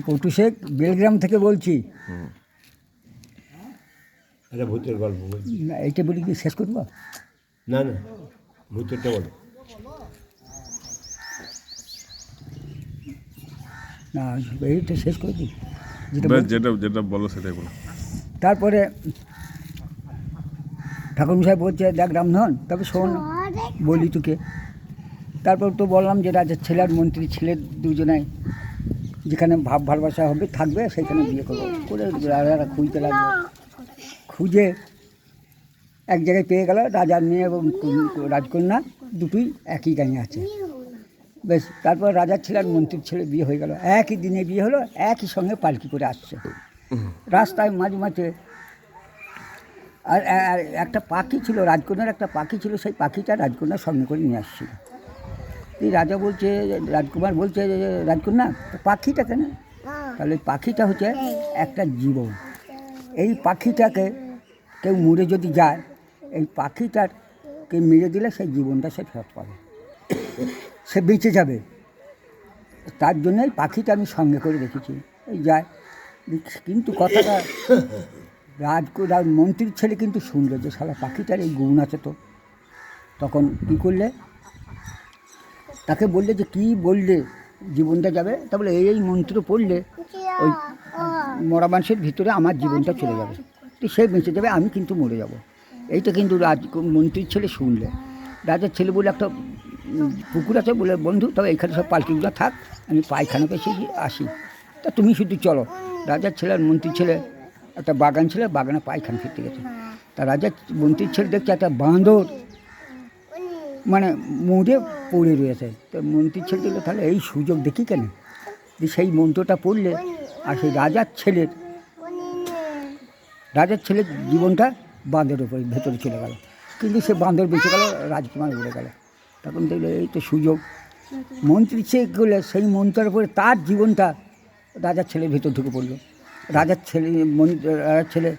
পটু শেখ বেলগ্রাম থেকে বলছি। আচ্ছা, ভূতের গল্প বলছি। না, এইটা বলি কি শেষ করবো? না না, ভূতেরটা বলো। না, এইটা শেষ করে দিই। যেটা যেটা বলো সেটাই বলো। তারপরে ঠাকুরমশাই বলছে, দেখ রামধন, তবে শোন বলি তোকে। তারপর তো বললাম যে রাজার ছেলে আর মন্ত্রীর ছেলে দুজনাই যেখানে ভাব ভালোবাসা হবে থাকবে সেখানে বিয়ে করবো করে রাজারা খুঁজতে লাগলো। খুঁজে এক জায়গায় পেয়ে গেল, রাজার মেয়ে এবং রাজকন্যা দুটোই একই গাঁয়ে আছে। বেশ, তারপর রাজার ছেলে আর মন্ত্রীর ছেলে বিয়ে হয়ে গেল। একই দিনে বিয়ে হলো, একই সঙ্গে পালকি করে আসছে। রাস্তায় মাঝে মাঝে আর একটা পাখি ছিল, রাজকন্যার একটা পাখি ছিল, সেই পাখিটা রাজকন্যার সঙ্গে করে নিয়ে আসছিল। এই রাজা বলছে, রাজকুমার বলছে, রাজকন্যা পাখিটা কেন? তাহলে পাখিটা হচ্ছে একটা জীবন। এই পাখিটাকে কেউ মরে যদি যায়, এই পাখিটাকে মেরে দিলে সেই জীবনটা সে ফেরত পাবে, সে বেঁচে যাবে। তার জন্যই পাখিটা আমি সঙ্গে করে রেখেছি। এই যায়, কিন্তু কথাটা মন্ত্রীর ছেলে কিন্তু শুনলো যে শালা পাখিটার এই গুণ আছে। তো তখন কী করলে, তাকে বললে যে কী বললে জীবনটা যাবে, তা বলে এই মন্ত্র পড়লে ওই মরা মানুষের ভিতরে আমার জীবনটা চলে যাবে, তো সে বেঁচে যাবে, আমি কিন্তু মরে যাব। এইটা কিন্তু মন্ত্রীর ছেলে শুনলে। রাজার ছেলে বলে একটা পুকুর আছে, বলে বন্ধু তবে এখানে সব পালকিগুলো থাক, আমি পায়খানাতে এসে আসি, তা তুমি শুধু চলো। রাজার ছেলে আর মন্ত্রীর ছেলে একটা বাগান ছিল, বাগানে পায়খানা ফিরতে গেছে। তা রাজার মন্ত্রীর ছেলে দেখছে একটা বাঁদর মানে মরে পড়ে রয়েছে। তো মন্ত্রীর ছেলে দেখলো, তাহলে এই সুযোগ দেখি কেন, যে সেই মন্ত্রটা পড়লে আর সেই রাজার ছেলের জীবনটা বাঁদরের উপরে ভেতরে চলে গেল, কিন্তু সে বাঁদর বেঁচে গেল, রাজকুমার উড়ে গেল। তখন দেখলো এই তো সুযোগ। মন্ত্রী চেয়ে গেলে সেই মন্ত্রের উপরে তার জীবনটা রাজার ছেলের ভেতর ঢুকে পড়লো। রাজার ছেলে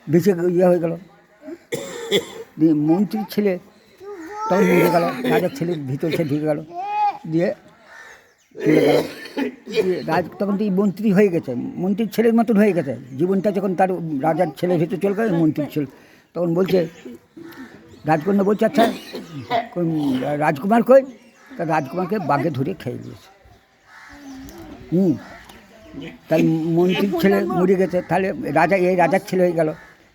বেঁচে হয়ে গেল। মন্ত্রীর ছেলে তখন মরে গেল, রাজার ছেলের ভিতর সে ঢুকে গেল, দিয়ে চলে গেল। তখন তো এই মন্ত্রী হয়ে গেছে, মন্ত্রীর ছেলের মতন হয়ে গেছে জীবনটা। যখন তার রাজার ছেলের ভিতর চলে গেল মন্ত্রীর ছেলে, তখন বলছে, রাজকন্যা বলছে, আচ্ছা রাজকুমার কই? তা রাজকুমারকে বাঘে ধরে খেয়ে দিয়েছে। তাহলে মন্ত্রীর ছেলে মরে গেছে, তাহলে রাজার ছেলে হয়ে গেল।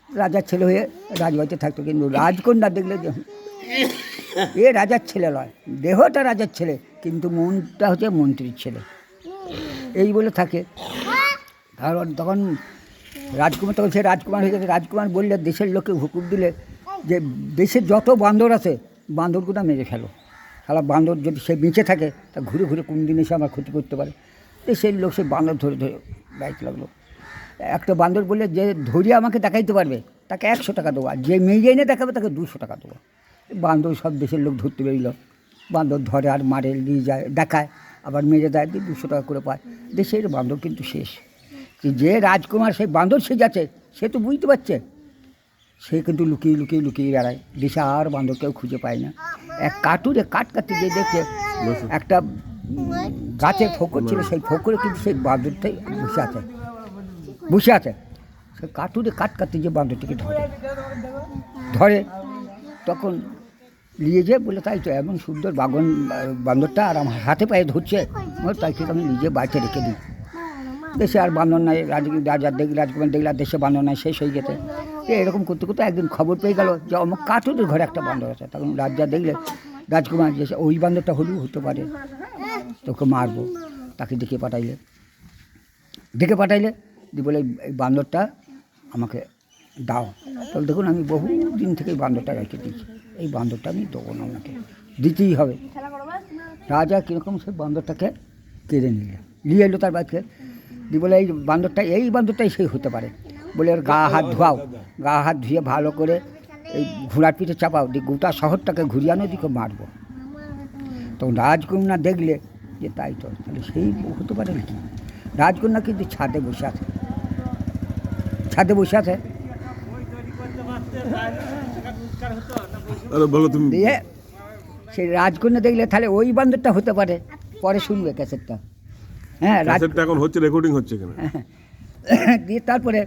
রাজার ছেলে হয়ে রাজবাড়িতে থাকতো, কিন্তু রাজকন্যা দেখলে যে রাজার ছেলে নয়, দেহটা রাজার ছেলে, কিন্তু মনটা হচ্ছে মন্ত্রীর ছেলে, এই বলে থাকে। তখন সে রাজকুমার হয়ে গেছে। রাজকুমার বললে, দেশের লোকে হুকুম দিলে যে দেশের যত বান্দর আছে বান্দরগুলো মেরে ফেলো। সারা বান্দর যদি সে বেঁচে থাকে তা ঘুরে ঘুরে কোন দিন এসে আমার ক্ষতি করতে পারে। দেশের লোক সে বান্দর ধরে ধরে বেড়াইতে লাগলো। একটা বান্দর বললে, যে ধরিয়ে আমাকে দেখাইতে পারবে তাকে 100 টাকা দেবো, আর যে মেয়ে এনে দেখাবে তাকে 200 টাকা দেবো। বান্দর সব দেশের লোক ধরতে বেরিল। বান্দর ধরে আর মারে, নিয়ে যায়, দেখায়, আবার মেরে দেয়, 200 টাকা করে পায়। দেশের বান্দর কিন্তু শেষ। যে রাজকুমার সেই বান্দর সে যাচ্ছে, সে তো বুঝতে পারছে, সে কিন্তু লুকিয়ে লুকিয়ে লুকিয়ে বেড়ায়। দেশে আর বান্দর কেউ খুঁজে পায় না। এক কাটুরে কাটতে গিয়ে দেখছে একটা গাছের ফোকর ছিল, সেই ফোকরে কিন্তু সেই বান্দরটাই বসে আছে। সে কাটুরে কাটতে যে বান্দরটিকে ধরে, তখন নিয়ে যেয়ে বলে, তাই তো এমন সুন্দর বান্দরটা আর আমার হাতে পায়ে ধরছে, তাই থেকে আমি নিজে বাড়িতে রেখে দিই। দেশে আর বান্দর নাই, রাজকুমার দেখলে আর দেশে বান্দর নাই, শেষ হয়ে গেছে। এরকম করতে করতে একদিন খবর পেয়ে গেল যে আমার কাটুরের ঘরে একটা বান্দর আছে। তখন রাজা দেখলে, রাজকুমার যে ওই বান্দরটা হতে পারে, তোকে মারবো। তাকে ডেকে পাঠাইলে দিয়ে বলে, এই বান্দরটা আমাকে দাও। তবে দেখুন, আমি বহু দিন থেকে এই বান্দরটা রেখে দিয়েছি, এই বান্দরটা আমি দেবো না, আমাকে দিতেই হবে। রাজা কীরকম সেই বান্দরটাকে কেড়ে নিয়ে এলো তার বাড়িতে। দিয়ে বলে, এই বান্দরটাই সেই হতে পারে। বলে ওর গা হাত ধোয়াও, গা হাত ধুয়ে ভালো করে এই ঘোড়ার পিঠে চাপাও, দিয়ে গোটা শহরটাকে ঘুরিয়ে আনো, দিকে মারবো। তখন রাজকন্যা দেখলে যে তাই তো, তাহলে সেই হতে পারে নাকি। রাজকন্যা কিন্তু ছাদে বসে আছে। দিয়ে সেই রাজকন্যা দেখলে, তাহলে ওই বান্দরটা হতে পারে। পরে শুনবে ক্যাসেটটা। হ্যাঁ ক্যাসেটটা এখন হচ্ছে, রেকর্ডিং হচ্ছে এখানে। দিয়ে তারপরে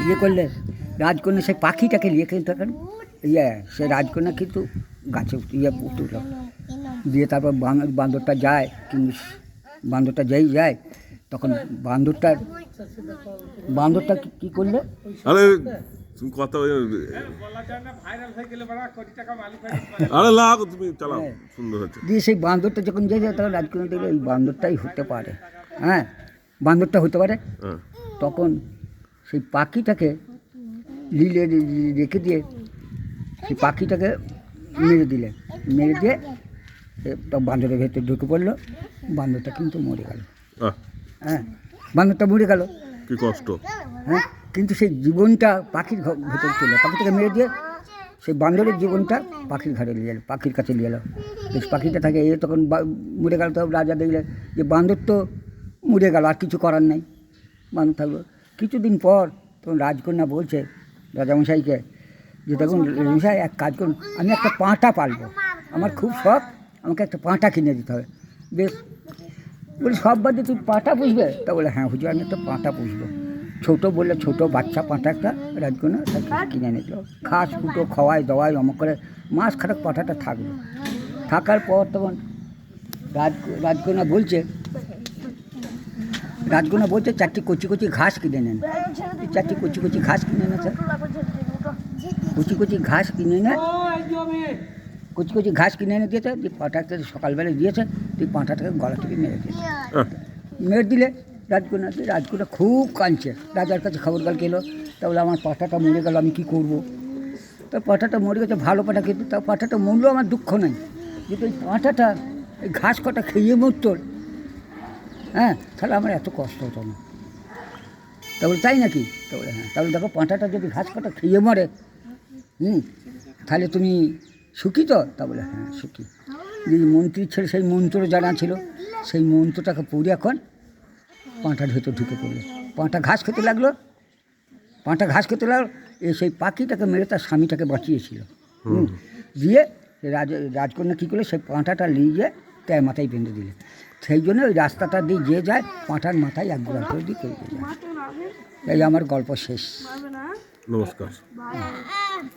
ইয়ে করলে রাজকন্যা সেই পাখিটাকে নিয়ে কিন্তু এখন সে রাজকন্যা কিন্তু গাছে উঠল। দিয়ে তারপর বান্দরটা যায়, কিন্তু বান্দরটা যেই যায় তখন বান্দরটা কী করলে, আরে তুমি কথা আরে লাগ, তুমি চালাও, সুন্দর হচ্ছে। দিয়ে সেই বান্দরটা যখন যায় তখন রাজকন্যা দেখলে এই বান্দরটাই হতে পারে, হ্যাঁ বান্দরটা হতে পারে। হ্যাঁ, তখন সেই পাখিটাকে লীলে রেখে দিয়ে সেই পাখিটাকে মেরে দিয়ে বান্দরের ভেতরে ঢুকে পড়লো। বান্দরটা কিন্তু মরে গেল। আহ, হ্যাঁ বান্দরটা মরে গেল। কি কষ্ট। হ্যাঁ কিন্তু সেই জীবনটা পাখির ভেতরে ছিল। পাখিটাকে মেরে দিয়ে সেই বান্দরের জীবনটা পাখির ঘরে নিয়ে এলো, পাখির কাছে নিয়ে এলো। বেশ পাখিটা থাকে তখন মরে গেল। তো রাজা দেখলে যে বান্দর তো মরে গেল, আর কিছু করার নেই, বান্দর থাকলো। কিছুদিন পর তখন রাজকন্যা বলছে রাজামশাইকে যে দেখুন মশাই, এক কাজ করুন, আমি একটা পাঁঠা পালবো, আমার খুব শখ, আমাকে একটা পাঁঠা কিনে দিতে হবে। বেশ বলি সব বাদে তুই পাঁঠা পুষবে? তা বলে হ্যাঁ হুজুর, আমি একটা পাঁঠা পুষবো। ছোটো বললে ছোটো বাচ্চা পাঁঠা একটা রাজকন্যা কিনে নিল। ঘাস কুটো খাওয়াই দাওয়াই অমক করে মাস খানেক পাঁঠাটা থাকলো। থাকার পর তখন রাজকন্যা বলছে চারটি কচি কচি ঘাস কিনে নেন। চারটি কচি কচি ঘাস কিনে এনেছে। কচি কচি ঘাস কিনে এনে দিয়েছে। দিয়ে পাঁঠাটাকে সকালবেলা দিয়েছে, দিয়ে পাঁঠাটাকে গলা থেকে মেরে দিয়েছে। মেরে দিলে রাজকন্যা খুব কাঁদছে। রাজার কাছে খবর কাল গেলো। তা বলে আমার পাঁঠাটা মরে গেল, আমি কী করবো? তা পাঁঠাটা মরে গেছে, ভালো পাঁঠা, কিন্তু তা পাঁঠাটা মরলেও আমার দুঃখ নেই, কিন্তু এই পাঁঠাটা এই ঘাস কটা খেয়ে মরতো, হ্যাঁ তাহলে আমার এত কষ্ট হতো না। তা বলে তাই নাকি? তা বলে হ্যাঁ। তাহলে দেখো পাঁঠাটা যদি ঘাস কটা খেয়ে মরে, তাহলে তুমি সুখী তো? তা বলে হ্যাঁ সুখী। যে মন্ত্রীর ছেলে সেই মন্ত্র জানা ছিল, সেই মন্ত্রটাকে পড়ে এখন পাঁঠার ভেতর ঢুকে পড়লো। পাঁঠা ঘাস খেতে লাগলো। সেই পাখিটাকে মেরে তার স্বামীটাকে বাঁচিয়েছিল। দিয়ে রাজকন্যা কী করলো, সেই পাঁঠাটা নিয়ে গিয়ে তার মাথায় বেঁধে দিলে। সেই জন্য ওই রাস্তাটা দিয়ে যে যায় পাঁঠার মাথায় এক গোড়া করে দিয়ে যায়। এই আমার গল্প শেষ। নমস্কার।